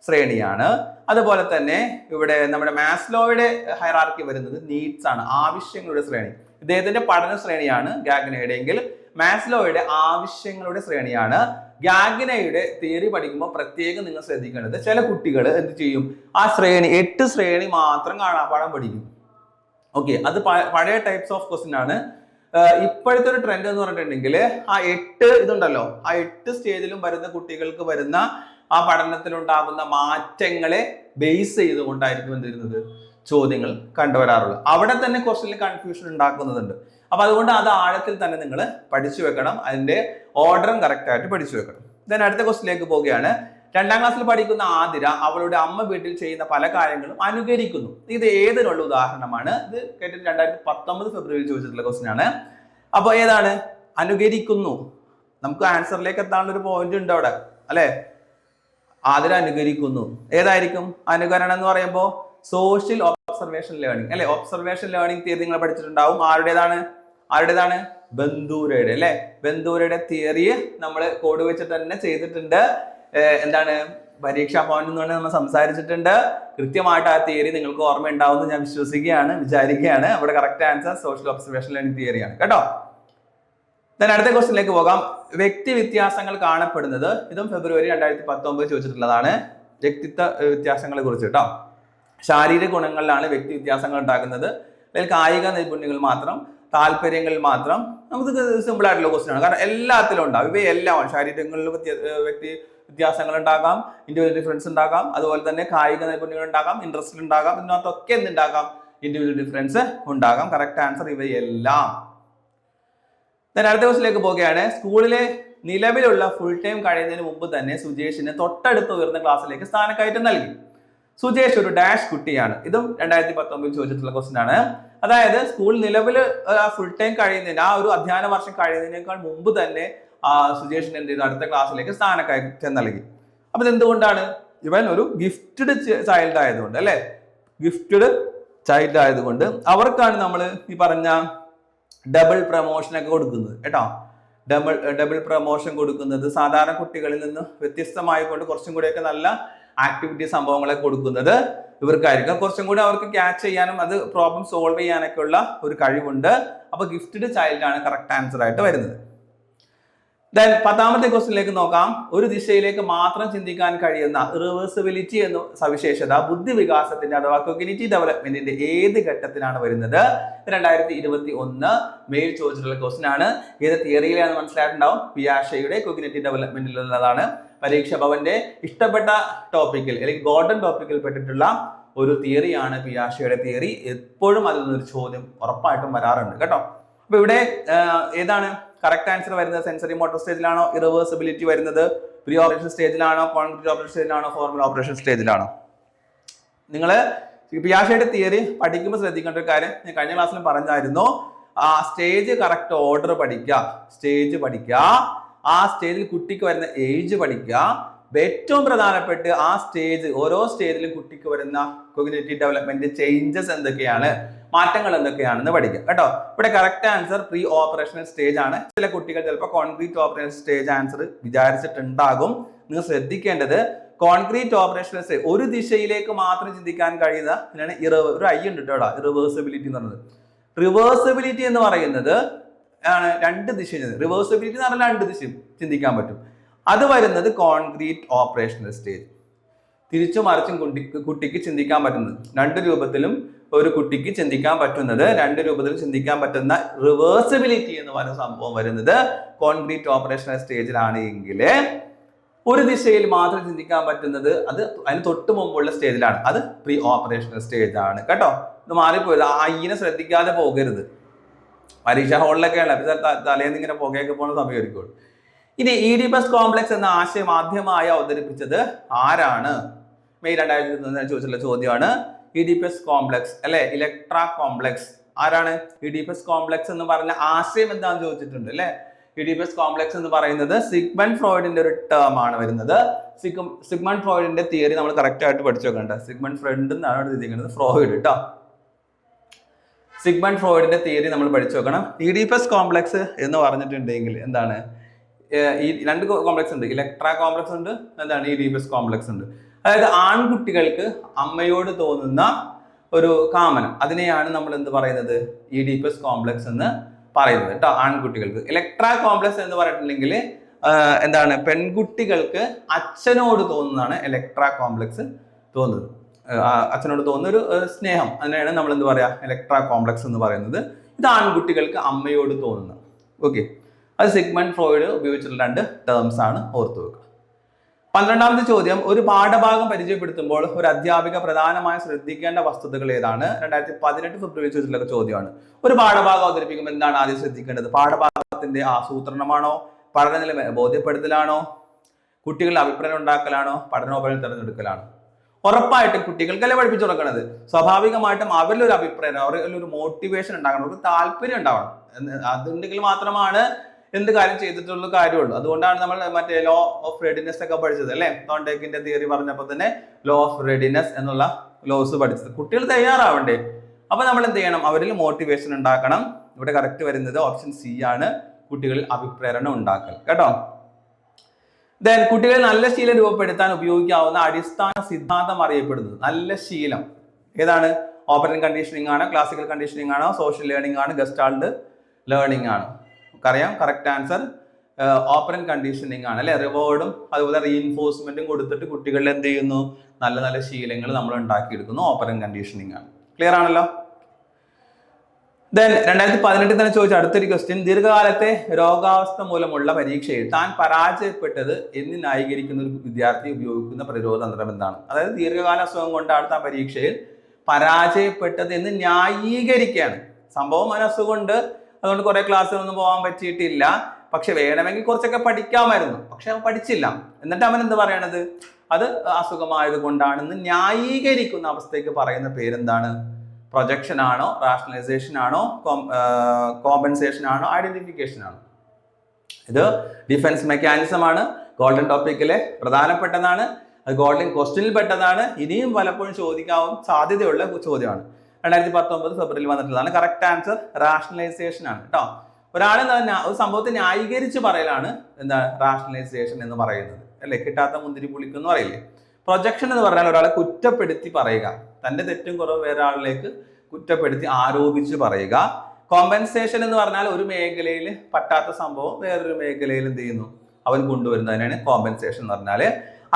ശ്രേണിയാണ്. അതുപോലെ തന്നെ ഇവിടെ നമ്മുടെ മാസ്ലോയുടെ ഹൈറാർക്കി വരുന്നത് നീഡ്സ് ആണ്, ആവശ്യങ്ങളുടെ ശ്രേണി. ഇദ്ദേഹത്തിന്റെ പഠന ശ്രേണിയാണ് ഗാഗ്നയുടെ എങ്കിൽ മാസ്ലോയുടെ ആവശ്യങ്ങളുടെ ശ്രേണിയാണ്. ഗാഗ്നയുടെ തിയറി പഠിക്കുമ്പോൾ പ്രത്യേകം നിങ്ങൾ ശ്രദ്ധിക്കേണ്ടത്, ചില കുട്ടികൾ എന്ത് ചെയ്യും, ആ ശ്രേണി 8 ശ്രേണി മാത്രം കാണാപ്പാഠം പഠിക്കും. ഓക്കെ, അത് പഴയ ടൈപ്സ് ഓഫ് ക്വസ്റ്റ്യൻ ആണ്. ഇപ്പോഴത്തെ ഒരു ട്രെൻഡ് എന്ന് പറഞ്ഞിട്ടുണ്ടെങ്കിൽ ആ 8 ഇതുണ്ടല്ലോ, ആ 8 സ്റ്റേജിലും വരുന്ന കുട്ടികൾക്ക് വരുന്ന ആ പഠനത്തിലുണ്ടാകുന്ന മാറ്റങ്ങളെ ബേസ് ചെയ്തുകൊണ്ടായിരിക്കും എന്ത് ചെയ്യുന്നത്, ചോദ്യങ്ങൾ കണ്ടുവരാറുള്ളത്. അവിടെ തന്നെ ക്വസ്റ്റ്യനിൽ കൺഫ്യൂഷൻ ഉണ്ടാക്കുന്നതുണ്ട്. അപ്പൊ അതുകൊണ്ട് അത് ആഴത്തിൽ തന്നെ നിങ്ങൾ പഠിച്ചു വെക്കണം, അതിന്റെ ഓർഡറും കറക്റ്റ് ആയിട്ട് പഠിച്ചു വെക്കണം. ദെൻ അടുത്ത ക്വസ്റ്റ്യനിലേക്ക് പോവുകയാണ്. 2ാം ക്ലാസ്സിൽ പഠിക്കുന്ന ആതിര അവളുടെ അമ്മ വീട്ടിൽ ചെയ്യുന്ന പല കാര്യങ്ങളും അനുകരിക്കുന്നു. ഇത് ഏതിനുള്ള ഉദാഹരണമാണ്? ഇത് കേട്ടിട്ട് 2019 ഫെബ്രുവരി ചോദിച്ചിട്ടുള്ള ക്വസ്റ്റ്യൻ ആണ്. അപ്പൊ ഏതാണ്? അനുകരിക്കുന്നു. നമുക്ക് ആൻസറിലേക്ക് എത്താനുള്ള ഒരു പോയിന്റ് ഉണ്ട് അവിടെ, അല്ലെ? ആതിര അനുകരിക്കുന്നു. ഏതായിരിക്കും അനുകരണം എന്ന് പറയുമ്പോൾ? സോഷ്യൽ ഒബ്സർവേഷൻ ലേണിംഗ്, അല്ലെ? ഒബ്സർവേഷൻ ലേണിംഗ് തിയറി നിങ്ങൾ പഠിച്ചിട്ടുണ്ടാവും. ആരുടേതാണ്? ബന്ദൂരയുടെ, അല്ലെ? ബന്ദൂരയുടെ തിയറി നമ്മൾ കോഡ് വെച്ചിട്ട് തന്നെ ചെയ്തിട്ടുണ്ട്. എന്താണ്, പരീക്ഷാ ഭവനിൽ നിന്ന് നമ്മൾ സംസാരിച്ചിട്ടുണ്ട്. കൃത്യമായിട്ട് ആ തിയറി നിങ്ങൾക്ക് ഓർമ്മ ഉണ്ടാവുമെന്ന് ഞാൻ വിചാരിക്കുകയാണ്. അവിടെ correct answer social observation learning തിയറിയാണ് കേട്ടോ. അടുത്ത ക്വസ്റ്റ്യനിലേക്ക് പോകാം. വ്യക്തി വ്യത്യാസങ്ങൾ കാണപ്പെടുന്നത്, ഇതും ഫെബ്രുവരി 2019 ചോദിച്ചിട്ടുള്ളതാണ്. വ്യക്തിത്വ വ്യത്യാസങ്ങളെ കുറിച്ച് കേട്ടോ. ശാരീരിക ഗുണങ്ങളിലാണ് വ്യക്തി വ്യത്യാസങ്ങൾ ഉണ്ടാകുന്നത്, അല്ലെങ്കിൽ കായിക നൈപുണ്യങ്ങൾ മാത്രം, താല്പര്യങ്ങളിൽ മാത്രം. നമുക്ക് സിമ്പിൾ ആയിട്ടുള്ള ക്വസ്റ്റ്യൻ ആണ്, കാരണം എല്ലാത്തിലും ഉണ്ടാകും. ഇവയെല്ലാം ശാരീരികങ്ങളിൽ വ്യക്തി വ്യത്യാസങ്ങൾ ഉണ്ടാകാം, ഇൻഡിവിജ്വൽ ഡിഫറൻസ് ഉണ്ടാകാം, അതുപോലെ തന്നെ കായിക നൈപുണ്യങ്ങൾ ഉണ്ടാകാം, ഇൻട്രസ്റ്റ് ഉണ്ടാകാം, ഇതിനകത്തൊക്കെ എന്തുണ്ടാകാം, ഇൻഡിവിജ്വൽ ഡിഫറൻസ് ഉണ്ടാകാം. കറക്റ്റ് ആൻസർ ഇവയെല്ലാം. അടുത്ത ക്വസ്റ്റ്യനിലേക്ക് പോവുകയാണ്. സ്കൂളിലെ നിലവിലുള്ള ഫുൾ ടൈം കഴിയുന്നതിന് മുമ്പ് തന്നെ സുജേഷിന് തൊട്ടടുത്ത് ഉയർന്ന ക്ലാസ്സിലേക്ക് സ്ഥാനക്കയറ്റം നൽകി. സുജേഷ് ഒരു ഡാഷ് കുട്ടിയാണ്. ഇതും 2019 ചോദിച്ചിട്ടുള്ള ക്വസ്റ്റ്യൻ ആണ്. അതായത് സ്കൂൾ നിലവിൽ ഫുൾ ടൈം കഴിയുന്നതിന്, ആ ഒരു അധ്യയന വർഷം കഴിയുന്നതിനേക്കാൾ മുമ്പ് തന്നെ സുജേഷിന് എന്ത് ചെയ്തു, അടുത്ത ക്ലാസ്സിലേക്ക് സ്ഥാനക്കയറ്റം നൽകി. അപ്പൊ ഇതെന്തുകൊണ്ടാണ്? ഇവൻ ഒരു ഗിഫ്റ്റഡ് ചൈൽഡ് ആയതുകൊണ്ട്, അല്ലെ? ഗിഫ്റ്റഡ് ചൈൽഡ് ആയതുകൊണ്ട് അവർക്കാണ് നമ്മൾ ഈ പറഞ്ഞ ഡബിൾ പ്രമോഷൻ ഒക്കെ കൊടുക്കുന്നത് കേട്ടോ. ഡബിൾ പ്രമോഷൻ കൊടുക്കുന്നത് സാധാരണ കുട്ടികളിൽ നിന്ന് വ്യത്യസ്തമായിക്കൊണ്ട് കുറച്ചും കൂടെയൊക്കെ നല്ല ആക്ടിവിറ്റി സംഭവങ്ങളെ കൊടുക്കുന്നത് ഇവർക്കായിരിക്കും. കുറച്ചും കൂടി അവർക്ക് ക്യാച്ച് ചെയ്യാനും അത് പ്രോബ്ലം സോൾവ് ചെയ്യാനൊക്കെ ഉള്ള ഒരു കഴിവുണ്ട്. അപ്പൊ ഗിഫ്റ്റഡ് ചൈൽഡ് ആണ് കറക്റ്റ് ആൻസർ ആയിട്ട് വരുന്നത്. ദെൻ 10ാമത്തെ ക്വസ്റ്റ്യനിലേക്ക് നോക്കാം. ഒരു ദിശയിലേക്ക് മാത്രം ചിന്തിക്കാൻ കഴിയുന്ന റിവേഴ്സിബിലിറ്റി എന്ന സവിശേഷത ബുദ്ധി വികാസത്തിന്റെ അഥവാ കോഗ്നിറ്റീവ് ഡെവലപ്മെന്റിന്റെ ഏത് ഘട്ടത്തിലാണ് വരുന്നത്? 2021 മെയിൽ ചോദിച്ചിട്ടുള്ള ക്വസ്റ്റ്യൻ ആണ്. ഏത് തിയറിയിലാണെന്ന് മനസ്സിലായിട്ടുണ്ടാവും. പിയാഷെയുടെ കോഗ്നിറ്റീവ് ഡെവലപ്മെന്റിലുള്ളതാണ്. പരീക്ഷ ഭവന്റെ ഇഷ്ടപ്പെട്ട ടോപ്പിക്കിൽ അല്ലെങ്കിൽ ഗോൾഡൻ ടോപ്പിക്കിൽ പെട്ടിട്ടുള്ള ഒരു തിയറിയാണ് പിയാഷെയുടെ തിയറി. എപ്പോഴും അതിൽ നിന്നൊരു ചോദ്യം ഉറപ്പായിട്ടും വരാറുണ്ട് കേട്ടോ. അപ്പൊ ഇവിടെ ഏതാണ് കറക്റ്റ് ആൻസർ വരുന്നത്? സെൻസറി മോട്ടോർ സ്റ്റേജിലാണോ ഇറിവേഴ്സിബിലിറ്റി വരുന്നത്? പ്രീ ഓപ്പറേഷൻ സ്റ്റേജിലാണോ, കോൺക്രീറ്റ് ഓപ്പറേഷൻ സ്റ്റേജിലാണോ, ഫോർമുല ഓപ്പറേഷൻ സ്റ്റേജിലാണോ? നിങ്ങൾ പിയാഷെയുടെ തിയറി പഠിക്കുമ്പോൾ ശ്രദ്ധിക്കേണ്ട ഒരു കാര്യം ഞാൻ കഴിഞ്ഞ ക്ലാസ്സിലും പറഞ്ഞായിരുന്നു. ആ സ്റ്റേജ് കറക്റ്റ് ഓർഡർ പഠിക്കുക, സ്റ്റേജ് പഠിക്കുക, ആ സ്റ്റേജിൽ കുട്ടിക്ക് വരുന്ന ഏജ് പഠിക്കുക. ഏറ്റവും പ്രധാനപ്പെട്ട് ആ സ്റ്റേജ്, ഓരോ സ്റ്റേജിലും കുട്ടിക്ക് വരുന്ന കോഗ്നിറ്റീവ് ഡെവലപ്മെന്റ് ചേഞ്ചസ് എന്തൊക്കെയാണ്, മാറ്റങ്ങൾ എന്തൊക്കെയാണെന്ന് പഠിക്കുക കേട്ടോ. ഇവിടെ correct answer pre operational stage ആണ്. ചില കുട്ടികൾ ചിലപ്പോൾ കോൺക്രീറ്റ് ഓപ്പറേഷൻ സ്റ്റേജ് ആൻസർ വിചാരിച്ചിട്ടുണ്ടാകും. നിങ്ങൾ ശ്രദ്ധിക്കേണ്ടത് കോൺക്രീറ്റ് ഓപ്പറേഷണൽ സ്റ്റേജ് ഒരു ദിശയിലേക്ക് മാത്രം ചിന്തിക്കാൻ കഴിയുന്ന ഒരു ഐ ഉണ്ട് കേട്ടോ, റിവേഴ്സിബിലിറ്റി എന്ന് പറയുന്നത്. റിവേഴ്സിബിലിറ്റി എന്ന് പറയുന്നത് ആണ് 2 ദിശ. റിവേഴ്സിബിലിറ്റി എന്ന് പറഞ്ഞാൽ 2 ദിശയും ചിന്തിക്കാൻ പറ്റും. അത് വരുന്നത് കോൺക്രീറ്റ് ഓപ്പറേഷണൽ സ്റ്റേജ്. തിരിച്ചു മറിച്ചും കുട്ടിക്ക് ചിന്തിക്കാൻ പറ്റുന്നത് 2 രൂപത്തിലും ഒരു കുട്ടിക്ക് ചിന്തിക്കാൻ പറ്റുന്നത് 2 രൂപത്തിലും ചിന്തിക്കാൻ പറ്റുന്ന റിവേഴ്സിബിലിറ്റി എന്ന് പറയുന്ന സംഭവം വരുന്നത് കോൺക്രീറ്റ് ഓപ്പറേഷണൽ സ്റ്റേജിലാണ് എങ്കിൽ, ഒരു ദിശയിൽ മാത്രം ചിന്തിക്കാൻ പറ്റുന്നത് അത് അതിന് തൊട്ട് മുമ്പുള്ള സ്റ്റേജിലാണ്. അത് പ്രീ ഓപ്പറേഷണൽ സ്റ്റേജ് ആണ് കേട്ടോ. ഇത് മാറിപ്പോയത്, അയിനെ ശ്രദ്ധിക്കാതെ പോകരുത്. പരീക്ഷാ ഹോളിലൊക്കെയാണ് തലേന്ന് ഇങ്ങനെ പുകയൊക്കെ പോകുന്ന സമയമായിരിക്കും. ഇനി ഈഡിപ്പസ് കോംപ്ലക്സ് എന്ന ആശയം ആദ്യമായി അവതരിപ്പിച്ചത് ആരാണ്? മെയ് 2021 ചോദിച്ചിട്ടുള്ള ചോദ്യമാണ്. ഈഡിപ്പസ് കോംപ്ലക്സ്, അല്ലെ? Electra complex. ആരാണ് ഈഡിപ്പസ് കോംപ്ലക്സ് എന്ന് പറഞ്ഞ ആശയം എന്താണെന്ന് ചോദിച്ചിട്ടുണ്ട്, അല്ലെ? ഇഡിപ്പസ് കോംപ്ലക്സ് എന്ന് പറയുന്നത് സിഗ്മണ്ട് ഫ്രോയിഡിന്റെ ഒരു ടേം ആണ് വരുന്നത്. സിഗ്മണ്ട് ഫ്രോയിഡിന്റെ തിയറി നമ്മൾ കറക്റ്റ് ആയിട്ട് പഠിച്ചു വെക്കണ്ട. സിഗ്മണ്ട് ഫ്രോയിഡ് എന്നാണ് എഴുതിയിരിക്കുന്നത്, ഫ്രോയിഡ് കേട്ടോ. സിഗ്മണ്ട് ഫ്രോയിഡിന്റെ തിയറി നമ്മൾ പഠിച്ചു വെക്കണം. ഇഡിപ്പസ് കോംപ്ലക്സ് എന്ന് പറഞ്ഞിട്ടുണ്ടെങ്കിൽ എന്താണ്, ഈ രണ്ട് കോംപ്ലക്സ് ഉണ്ട്, ഇലക്ട്രാ കോംപ്ലക്സ് ഉണ്ട്, എന്താണ് ഇഡിപ്പസ് കോംപ്ലക്സ് ഉണ്ട്. അതായത് ആൺകുട്ടികൾക്ക് അമ്മയോട് തോന്നുന്ന ഒരു കാമനം, അതിനെയാണ് നമ്മൾ എന്ത് പറയുന്നത്, ഇഡിപ്പസ് കോംപ്ലക്സ് എന്ന് പറയുന്നത് കേട്ടോ. ആൺകുട്ടികൾക്ക്. ഇലക്ട്രാ കോംപ്ലക്സ് എന്ന് പറഞ്ഞിട്ടുണ്ടെങ്കിൽ എന്താണ്, പെൺകുട്ടികൾക്ക് അച്ഛനോട് തോന്നുന്നതാണ് ഇലക്ട്രാ കോംപ്ലക്സ് തോന്നുന്നത്. അച്ഛനോട് തോന്നുന്ന ഒരു സ്നേഹം, അതിനെയാണ് നമ്മൾ എന്ത് പറയാ, ഇലക്ട്രാ കോംപ്ലക്സ് എന്ന് പറയുന്നത്. ഇത് ആൺകുട്ടികൾക്ക് അമ്മയോട് തോന്നുന്നത്. ഓക്കെ, അത് സിഗ്മണ്ട് ഫ്രോയിഡ് ഉപയോഗിച്ചിട്ടുള്ള രണ്ട് ടേംസ് ആണ്, ഓർത്തു വെക്കുക. 12ാമത്തെ ചോദ്യം, ഒരു പാഠഭാഗം പരിചയപ്പെടുത്തുമ്പോൾ ഒരു അധ്യാപിക പ്രധാനമായി ശ്രദ്ധിക്കേണ്ട വസ്തുതകൾ ഏതാണ്? 2018 ഫെബ്രുവരി ചോദിച്ചിട്ടുള്ള ചോദ്യമാണ്. ഒരു പാഠഭാഗം അവതരിപ്പിക്കുമ്പോൾ എന്താണ് ആദ്യം ശ്രദ്ധിക്കേണ്ടത്? പാഠഭാഗത്തിന്റെ ആസൂത്രണമാണോ, പഠനനില ബോധ്യപ്പെടുത്തലാണോ, കുട്ടികളുടെ അഭിപ്രായം ഉണ്ടാക്കലാണോ, പഠനോപകരണം തിരഞ്ഞെടുക്കലാണോ? ഉറപ്പായിട്ടും കുട്ടികൾക്കല്ലേ പഠിപ്പിച്ചു കൊടുക്കണത്. സ്വാഭാവികമായിട്ടും അവരിലൊരു അഭിപ്രായം, അവരിലൊരു മോട്ടിവേഷൻ ഉണ്ടാകണം, അവർക്ക് താല്പര്യം ഉണ്ടാവണം. അതുണ്ടെങ്കിൽ മാത്രമാണ് എന്ത് കാര്യം ചെയ്തിട്ടുള്ള കാര്യമുള്ളൂ. അതുകൊണ്ടാണ് നമ്മൾ മറ്റേ ലോ ഓഫ് റെഡിനെസ് ഒക്കെ പഠിച്ചത് അല്ലേ. തോണ്ടേക്കിന്റെ തിയറി പറഞ്ഞപ്പോൾ തന്നെ ലോ ഓഫ് റെഡിനെസ് എന്നുള്ള ലോസ് പഠിച്ചത്. കുട്ടികൾ തയ്യാറാവണ്ടേ? അപ്പൊ നമ്മൾ എന്ത് ചെയ്യണം, അവരിൽ മോട്ടിവേഷൻ ഉണ്ടാക്കണം. ഇവിടെ കറക്റ്റ് വരുന്നത് ഓപ്ഷൻ സി ആണ്, കുട്ടികളിൽ അഭിപ്രേരണ ഉണ്ടാക്കൽ കേട്ടോ. ദെൻ കുട്ടികളിൽ നല്ല ശീലം രൂപപ്പെടുത്താൻ ഉപയോഗിക്കാവുന്ന അടിസ്ഥാന സിദ്ധാന്തം അറിയപ്പെടുന്നത്, നല്ല ശീലം ഏതാണ്? ഓപ്പറന്റ് കണ്ടീഷനിങ് ആണോ, ക്ലാസിക്കൽ കണ്ടീഷനിങ് ആണോ, സോഷ്യൽ ലേണിംഗ് ആണ്, ഗസ്റ്റാൾട്ട് ലേണിംഗ് ആണ്? അറിയാം, കറക്റ്റ് ആൻസർ ഓപ്പറന്റ് കണ്ടീഷനിങ് ആണ് അല്ലെ. റിവാർഡും അതുപോലെ റീഇൻഫോഴ്സ്മെന്റും കൊടുത്തിട്ട് കുട്ടികളിൽ എന്ത് ചെയ്യുന്നു, നല്ല നല്ല ശീലങ്ങൾ നമ്മൾ ഉണ്ടാക്കിയെടുക്കുന്നു. ഓപ്പറന്റ് കണ്ടീഷനിങ് ആണ്. ക്ലിയർ ആണല്ലോ. ദെൻ 2018 തന്നെ ചോദിച്ച അടുത്തൊരു ക്വസ്റ്റ്യൻ, ദീർഘകാലത്തെ രോഗാവസ്ഥ മൂലമുള്ള പരീക്ഷയിൽ താൻ പരാജയപ്പെട്ടത് എന്ന് ന്യായീകരിക്കുന്ന ഒരു വിദ്യാർത്ഥി ഉപയോഗിക്കുന്ന പ്രതിരോധ തന്ത്രം എന്താണ്? അതായത് ദീർഘകാല അസുഖം കൊണ്ടാണ് താൻ പരീക്ഷയിൽ പരാജയപ്പെട്ടത് എന്ന് ന്യായീകരിക്കുകയാണ്. സംഭവം മനസ്സുകൊണ്ട്, അതുകൊണ്ട് കുറെ ക്ലാസ്സിലൊന്നും പോകാൻ പറ്റിയിട്ടില്ല, പക്ഷെ വേണമെങ്കിൽ കുറച്ചൊക്കെ പഠിക്കാമായിരുന്നു, പക്ഷെ അവൻ പഠിച്ചില്ല. എന്നിട്ട് അവൻ എന്ത് പറയണത്, അത് അസുഖമായത് കൊണ്ടാണെന്ന് ന്യായീകരിക്കുന്ന അവസ്ഥയ്ക്ക് പറയുന്ന പേരെന്താണ്? പ്രൊജക്ഷൻ ആണോ, റാഷണലൈസേഷൻ ആണോ, കോമ്പൻസേഷൻ ആണോ, ഐഡന്റിഫിക്കേഷൻ ആണോ? ഇത് ഡിഫൻസ് മെക്കാനിസം ആണ്. ഗോൾഡൻ ടോപ്പിക്കിലെ പ്രധാനപ്പെട്ടതാണ്. അത് ഗോൾഡൻ ക്വസ്റ്റ്യനിൽ പെട്ടതാണ്. ഇനിയും പലപ്പോഴും ചോദിക്കാവും സാധ്യതയുള്ള ചോദ്യമാണ്. 2019 ഫെബ്രുവരിയിൽ വന്നിട്ടുള്ളതാണ്. കറക്റ്റ് ആൻസർ റാഷണലൈസേഷൻ ആണ് കേട്ടോ. ഒരാളെ ഒരു സംഭവത്തെ ന്യായീകരിച്ച് പറയലാണ് എന്താ റാഷണലൈസേഷൻ എന്ന് പറയുന്നത് അല്ലെ. കിട്ടാത്ത മുന്തിരി പുളിക്കെന്ന് പറയില്ലേ. പ്രൊജക്ഷൻ എന്ന് പറഞ്ഞാൽ ഒരാളെ കുറ്റപ്പെടുത്തി പറയുക, തന്റെ തെറ്റും കുറവ് വേറെ ആളിലേക്ക് കുറ്റപ്പെടുത്തി ആരോപിച്ച് പറയുക. കോമ്പൻസേഷൻ എന്ന് പറഞ്ഞാൽ ഒരു മേഖലയിൽ പറ്റാത്ത സംഭവം വേറൊരു മേഖലയിൽ എന്ത് ചെയ്യുന്നു, അവൻ കൊണ്ടുവരുന്നതിനാണ് കോമ്പൻസേഷൻ എന്ന് പറഞ്ഞാൽ.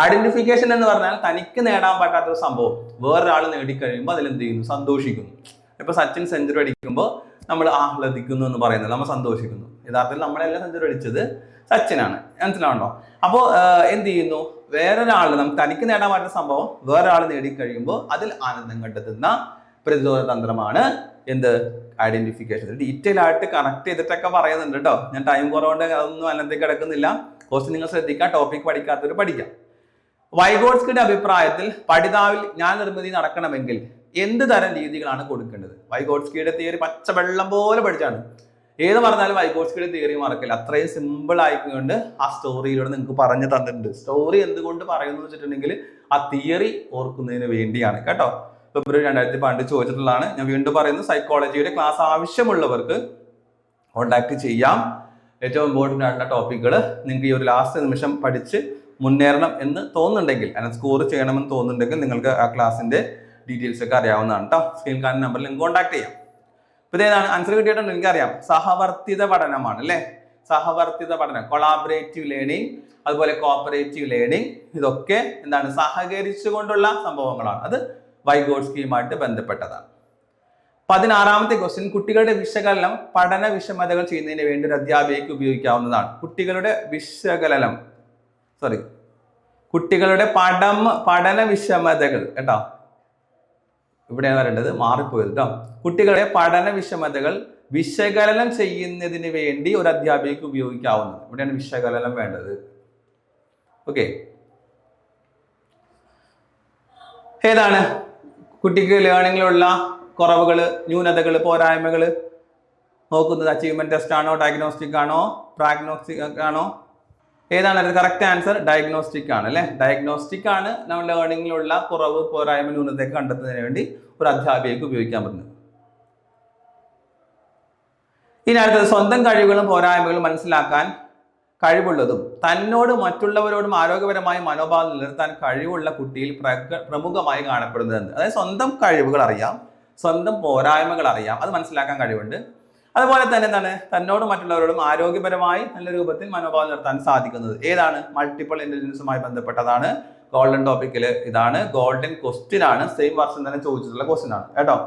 ഐഡന്റിഫിക്കേഷൻ എന്ന് പറഞ്ഞാൽ തനിക്ക് നേടാൻ പറ്റാത്ത ഒരു സംഭവം വേറൊരാൾ നേടിക്കഴിയുമ്പോൾ അതിൽ എന്ത് ചെയ്യുന്നു, സന്തോഷിക്കുന്നു. ഇപ്പൊ സച്ചിൻ സെഞ്ചുറി അടിക്കുമ്പോൾ നമ്മൾ ആഹ്ലാദിക്കുന്നു എന്ന് പറയുന്നത്, നമ്മൾ സന്തോഷിക്കുന്നു. യഥാർത്ഥത്തിൽ നമ്മളെല്ലാം സെഞ്ചുറി അടിച്ചത് സച്ചിനാണ്, മനസ്സിലാവണ്ടോ? അപ്പോൾ എന്ത് ചെയ്യുന്നു, വേറൊരാൾ തനിക്ക് നേടാൻ പറ്റുന്ന സംഭവം വേറൊരാൾ നേടിക്കഴിയുമ്പോൾ അതിൽ ആനന്ദം കണ്ടെത്തുന്ന പ്രതിരോധ തന്ത്രമാണ് എന്ത്, ഐഡന്റിഫിക്കേഷൻ. ഡീറ്റെയിൽ ആയിട്ട് കണക്ട് ചെയ്തിട്ടൊക്കെ പറയുന്നുണ്ട് കേട്ടോ. ഞാൻ ടൈം കുറവുകൊണ്ട് അതൊന്നും അന്നത്തേക്ക് കിടക്കുന്നില്ല. കോഴ്സ് നിങ്ങൾ ശ്രദ്ധിക്കാം, ടോപ്പിക് പഠിക്കാത്തവർ പഠിക്കാം. വൈഗോട്സ്കിയുടെ അഭിപ്രായത്തിൽ പഠിതാവിൽ ജ്ഞാന നിർമ്മിതി നടക്കണമെങ്കിൽ എന്ത് തരം രീതികളാണ് കൊടുക്കേണ്ടത്? വൈഗോട്സ്കിയുടെ തിയറി പച്ചവെള്ളം പോലെ പഠിച്ചാണ്. ഏത് പറഞ്ഞാലും വൈഗോട്സ്കിയുടെ തിയറി മറക്കില്ല. അത്രയും സിമ്പിൾ ആയിക്കൊണ്ട് ആ സ്റ്റോറിയിലൂടെ നിങ്ങൾക്ക് പറഞ്ഞു തന്നിട്ടുണ്ട്. സ്റ്റോറി എന്തുകൊണ്ട് പറയുന്നു വെച്ചിട്ടുണ്ടെങ്കിൽ ആ തിയറി ഓർക്കുന്നതിന് വേണ്ടിയാണ് കേട്ടോ. ഫെബ്രുവരി 2012 ചോദിച്ചിട്ടുള്ളതാണ്. ഞാൻ വീണ്ടും പറയുന്നു, സൈക്കോളജിയുടെ ക്ലാസ് ആവശ്യമുള്ളവർക്ക് കോണ്ടാക്ട് ചെയ്യാം. ഏറ്റവും ഇമ്പോർട്ടൻ്റ് ആയിട്ടുള്ള ടോപ്പിക്കുകൾ നിങ്ങൾക്ക് ഈ ഒരു ലാസ്റ്റ് നിമിഷം പഠിച്ച് മുന്നേറണം എന്ന് തോന്നുന്നുണ്ടെങ്കിൽ, അതിന് സ്കോർ ചെയ്യണമെന്ന് തോന്നുന്നുണ്ടെങ്കിൽ നിങ്ങൾക്ക് ആ ക്ലാസ്സിന്റെ ഡീറ്റെയിൽസ് ഒക്കെ അറിയാവുന്നതാണ് കേട്ടോ. സ്ക്രീൻ കാണുന്ന നമ്പറിൽ നിങ്ങൾക്ക് കോൺടാക്ട് ചെയ്യാം. ഇപ്പൊ ഇതേതാണ് ആൻസർ കിട്ടിയിട്ടുണ്ട്, എനിക്കറിയാം. സഹവർത്തിത പഠനമാണ് അല്ലെ. സഹവർത്തിത പഠനം, കൊളാബറേറ്റീവ് ലേണിംഗ്, അതുപോലെ കോപ്പറേറ്റീവ് ലേണിംഗ്, ഇതൊക്കെ എന്താണ്, സഹകരിച്ചുകൊണ്ടുള്ള സംഭവങ്ങളാണ്. അത് വൈഗോട്സ്കിയുമായിട്ട് ബന്ധപ്പെട്ടതാണ്. 16ാമത്തെ ക്വസ്റ്റ്യൻ, കുട്ടികളുടെ വിശകലനം പഠന വിഷമതകൾ ചെയ്യുന്നതിന് വേണ്ടി ഒരു അധ്യാപികയ്ക്ക് ഉപയോഗിക്കാവുന്നതാണ്. കുട്ടികളുടെ പഠന വിഷമതകൾ കേട്ടോ, ഇവിടെയാണ് വരേണ്ടത്, മാറിപ്പോയത് കേട്ടോ. കുട്ടികളുടെ പഠന വിഷമതകൾ വിശകലനം ചെയ്യുന്നതിന് വേണ്ടി ഒരു അധ്യാപികയ്ക്ക് ഉപയോഗിക്കാവുന്നത്. ഇവിടെയാണ് വിശകലനം വേണ്ടത്. ഓക്കെ, ഏതാണ് കുട്ടിക്ക് ലേണിങ്ങിലുള്ള കുറവുകള്, ന്യൂനതകള്, പോരായ്മകള്? നോക്കുന്നത്? അച്ചീവ്മെന്റ് ടെസ്റ്റ് ആണോ, ഡയഗ്നോസ്റ്റിക് ആണോ, പ്രാഗ്നോസ്റ്റിക് ആണോ? ഏതാണ് അത്? കറക്റ്റ് ആൻസർ ഡയഗ്നോസ്റ്റിക് ആണ് അല്ലെ. ഡയഗ്നോസ്റ്റിക് ആണ് നമ്മൾ ലേണിംഗിലുള്ള കുറവ്, പോരായ്മ, ന്യൂനതയൊക്കെ കണ്ടെത്തുന്നതിന് വേണ്ടി ഒരു അധ്യാപികയ്ക്ക് ഉപയോഗിക്കാൻ പറ്റുന്നത്. ഇനി അടുത്തത്, സ്വന്തം കഴിവുകളും പോരായ്മകളും മനസ്സിലാക്കാൻ കഴിവുള്ളതും തന്നോട് മറ്റുള്ളവരോടും ആരോഗ്യപരമായ മനോഭാവം നിലനിർത്താൻ കഴിവുള്ള കുട്ടിയിൽ പ്രമുഖമായി കാണപ്പെടുന്നത്. അതായത് സ്വന്തം കഴിവുകൾ അറിയാം, സ്വന്തം പോരായ്മകൾ അറിയാം, അത് മനസ്സിലാക്കാൻ കഴിവുണ്ട്. അതുപോലെ തന്നെ എന്താണ്? തന്നോട് മറ്റുള്ളവരോടും ആരോഗ്യപരമായി നല്ല രൂപത്തിൽ മനോഭാവം നിർത്താൻ സാധിക്കുന്നത്. ഏതാണ്? മൾട്ടിപ്പിൾ ഇന്റലിജൻസുമായി ബന്ധപ്പെട്ടതാണ്. ഗോൾഡൻ ടോപ്പിക്കിൽ ഇതാണ്, ഗോൾഡൻ ക്വസ്റ്റ്യൻ ആണ്, സെയിം വർഷം തന്നെ ചോദിച്ചിട്ടുള്ള ക്വസ്റ്റ്യൻ ആണ് കേട്ടോ.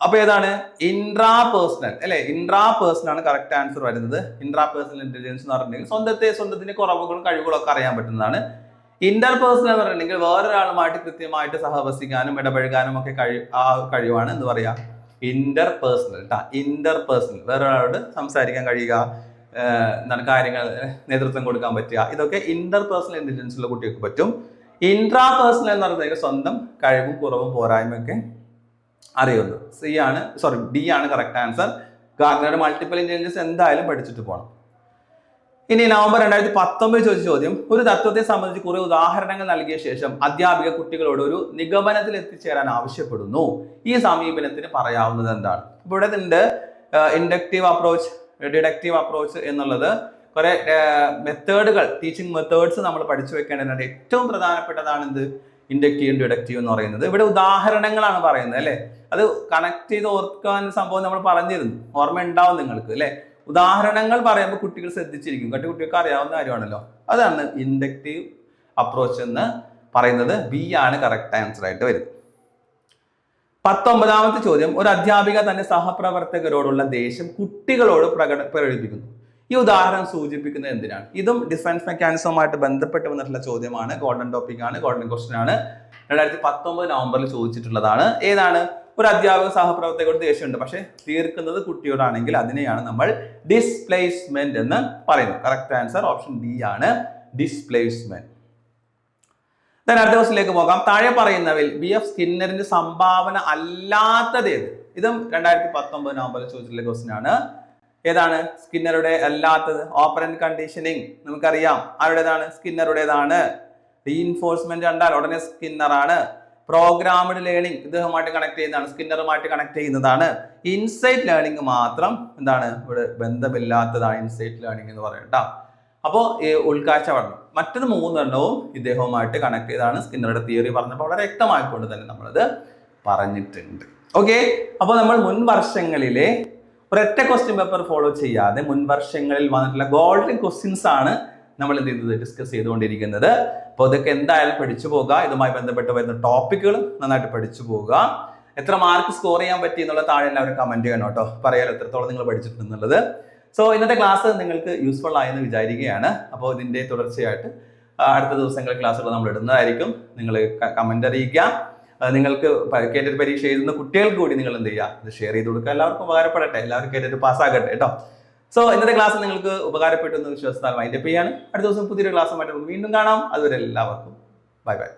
അപ്പൊ ഏതാണ്? ഇൻട്രാ പേഴ്സണൽ അല്ലെ, ഇൻട്രാ പേഴ്സണൽ ആണ് കറക്റ്റ് ആൻസർ വരുന്നത്. ഇൻട്രാ പേഴ്സണൽ ഇന്റലിജൻസ് എന്ന് പറഞ്ഞിട്ടുണ്ടെങ്കിൽ സ്വന്തത്തിന്റെ കുറവുകളും കഴിവുകളും ഒക്കെ അറിയാൻ പറ്റുന്നതാണ്. ഇന്റർ പേഴ്സണൽ എന്ന് പറഞ്ഞിട്ടുണ്ടെങ്കിൽ വേറൊരാളുമായിട്ട് കൃത്യമായിട്ട് സഹവസിക്കാനും ഇടപഴകാനും ഒക്കെ കഴിവാണ് എന്ന് പറയാ ഇന്റർ പേഴ്സണൽ കേട്ടാ. ഇന്റർ പേഴ്സണൽ, വേറൊരാളോട് സംസാരിക്കാൻ കഴിയുക, എന്താണ് കാര്യങ്ങൾ നേതൃത്വം കൊടുക്കാൻ പറ്റുക, ഇതൊക്കെ ഇന്റർ പേഴ്സണൽ ഇന്റലിജൻസ് ഉള്ള കുട്ടികൾക്ക് പറ്റും. ഇൻട്രാ പേഴ്സണൽ എന്ന് പറഞ്ഞാൽ സ്വന്തം കഴിവും കുറവും പോരായ്മയൊക്കെ അറിയുന്നു. ഡി ആണ് കറക്റ്റ് ആൻസർ. ഗാർഡനറുടെ മൾട്ടിപ്പിൾ ഇന്റലിജൻസ് എന്തായാലും പഠിച്ചിട്ട് പോകണം. ഇനി നവംബർ 2019 ചോദിച്ച ചോദ്യം, ഒരു തത്വത്തെ സംബന്ധിച്ച് കുറെ ഉദാഹരണങ്ങൾ നൽകിയ ശേഷം അധ്യാപിക കുട്ടികളോട് ഒരു നിഗമനത്തിൽ എത്തിച്ചേരാൻ ആവശ്യപ്പെടുന്നു. ഈ സമീപനത്തിന് പറയാവുന്നത് എന്താണ്? ഇവിടെ ഉണ്ട് ഇൻഡക്റ്റീവ് അപ്രോച്ച്, ഡിഡക്റ്റീവ് അപ്രോച്ച് എന്നുള്ളത് കുറെ മെത്തേഡുകൾ, ടീച്ചിങ് മെത്തേഡ്സ് നമ്മൾ പഠിച്ചു വെക്കേണ്ടതുണ്ട്. ഏറ്റവും പ്രധാനപ്പെട്ടതാണ് എന്ത്? ഇൻഡക്റ്റീവ്, ഡിഡക്റ്റീവ് എന്ന് പറയുന്നത്. ഇവിടെ ഉദാഹരണങ്ങളാണ് പറയുന്നത് അല്ലെ. അത് കണക്ട് ചെയ്ത് ഓർക്കാൻ സംഭവം നമ്മൾ പറഞ്ഞിരുന്നു, ഓർമ്മ ഉണ്ടാവും നിങ്ങൾക്ക് അല്ലെ. ഉദാഹരണങ്ങൾ പറയുമ്പോൾ കുട്ടികൾ ശ്രദ്ധിച്ചിരിക്കും, കുട്ടികൾക്ക് അറിയാവുന്ന കാര്യമാണല്ലോ. അതാണ് ഇൻഡക്റ്റീവ് അപ്രോച്ച് എന്ന് പറയുന്നത്. ബി ആണ് കറക്റ്റ് ആൻസർ ആയിട്ട് വരുന്നത്. 19ാമത്തെ ചോദ്യം, ഒരു അധ്യാപിക തന്റെ സഹപ്രവർത്തകരോടുള്ള ദേഷ്യം കുട്ടികളോട് പ്രകടിപ്പിക്കുന്നു. ഈ ഉദാഹരണം സൂചിപ്പിക്കുന്നത് എന്തിനാണ്? ഇതും ഡിഫൻസ് മെക്കാനിസവുമായിട്ട് ബന്ധപ്പെട്ട് വന്നിട്ടുള്ള ചോദ്യമാണ്. ഗോൾഡൻ ടോപ്പിക് ആണ്, ഗോൾഡൻ ക്വസ്റ്റ്യൻ ആണ്. 2019 നവംബറിൽ ചോദിച്ചിട്ടുള്ളതാണ്. ഏതാണ്? ഒരു അധ്യാപക സഹപ്രവർത്തകരോട് ദേഷ്യമുണ്ട്, പക്ഷെ തീർക്കുന്നത് കുട്ടിയോടാണെങ്കിൽ അതിനെയാണ് നമ്മൾ ഡിസ്പ്ലേസ്മെന്റ് എന്ന് പറയുന്നത്. കറക്റ്റ് ആൻസർ ഓപ്ഷൻ ഡി ആണ്, ഡിസ്പ്ലേസ്മെന്റ്. അടുത്ത ക്വസ്റ്റിലേക്ക് പോകാം. താഴെ പറയുന്നവയിൽ BF സ്കിന്നറിന്റെ സംഭാവന അല്ലാത്തത് ഏത്? ഇതും 2019 നവംബറിൽ ചോദിച്ചിട്ടുള്ള ക്വസ്റ്റ്യൻ ആണ്. ഏതാണ് സ്കിന്നറുടെ അല്ലാത്തത്? ഓപ്പറന്റ് കണ്ടീഷനിങ് നമുക്കറിയാം, ആരുടേതാണ്? സ്കിന്നറുടേതാണ്. റീഇൻഫോഴ്സ്മെന്റ് കണ്ടാൽ ഉടനെ സ്കിന്നറാണ്. പ്രോഗ്രാംഡ് ലേണിംഗ് ഇതുമായിട്ട് കണക്ട് ചെയ്യുന്നതാണ്, സ്കിന്നറുമായിട്ട് കണക്ട് ചെയ്യുന്നതാണ്. ഇൻസൈറ്റ് ലേണിംഗ് മാത്രം എന്താണ്? ഇവിടെ ബന്ധമില്ലാത്തതാണ് ഇൻസൈറ്റ് ലേണിംഗ് എന്ന് പറയട്ടോ. അപ്പോൾ ഈ ഉൾക്കാഴ്ച പഠനം മറ്റത് 3 ഇദ്ദേഹവുമായിട്ട് കണക്ട് ചെയ്താണ്. സ്കിന്നറുടെ തിയറി പറഞ്ഞപ്പോൾ വളരെ വ്യക്തമായിക്കൊണ്ട് തന്നെ നമ്മളത് പറഞ്ഞിട്ടുണ്ട്. ഓക്കെ, അപ്പോൾ നമ്മൾ മുൻ വർഷങ്ങളിലെ ഒരൊറ്റ ക്വസ്റ്റ്യൻ പേപ്പർ ഫോളോ ചെയ്യാതെ മുൻ വർഷങ്ങളിൽ വന്നിട്ടുള്ള ഗോൾഡൻ ക്വസ്റ്റ്യൻസ് ആണ് നമ്മൾ എന്ത് ചെയ്തത് ഡിസ്കസ് ചെയ്തുകൊണ്ടിരിക്കുന്നത്. അപ്പോൾ ഇതൊക്കെ എന്തായാലും പഠിച്ചു പോകുക. ഇതുമായി ബന്ധപ്പെട്ട് വരുന്ന ടോപ്പിക്കുകളും നന്നായിട്ട് പഠിച്ചു പോകുക. എത്ര മാർക്ക് സ്കോർ ചെയ്യാൻ പറ്റി എന്നുള്ള താഴെ എല്ലാവരും കമന്റ് ചെയ്യണം കേട്ടോ. പറയാലോ എത്രത്തോളം നിങ്ങൾ പഠിച്ചിട്ടുണ്ടെന്നുള്ളത്. സോ ഇന്നത്തെ ക്ലാസ് നിങ്ങൾക്ക് യൂസ്ഫുൾ ആയെന്ന് വിചാരിക്കുകയാണ്. അപ്പോൾ ഇതിന്റെ തുടർച്ചയായിട്ട് അടുത്ത ദിവസങ്ങളിൽ ക്ലാസ്സുകൾ നമ്മൾ ഇടുന്നതായിരിക്കും. നിങ്ങൾ കമന്റ് അറിയിക്കുക. നിങ്ങൾക്ക് കേട്ടിട്ട് പരീക്ഷ എഴുതുന്ന കുട്ടികൾക്ക് കൂടി നിങ്ങൾ എന്ത് ചെയ്യുക, ഇത് ഷെയർ ചെയ്ത് കൊടുക്കുക. എല്ലാവർക്കും ഉപകാരപ്പെടട്ടെ, എല്ലാവരും കേട്ടിട്ട് പാസ്സാകട്ടെ കേട്ടോ. സോ ഇന്നത്തെ ക്ലാസ് നിങ്ങൾക്ക് ഉപകാരപ്പെട്ടു എന്ന് വിശ്വസിച്ചാൽ വൈൻഡപ്പ് ചെയ്യാണ്. അടുത്ത ദിവസം പുതിയൊരു ക്ലാസ്സുമായിട്ട് നമുക്ക് വീണ്ടും കാണാം. അതുവരെ എല്ലാവർക്കും ബൈ ബൈ.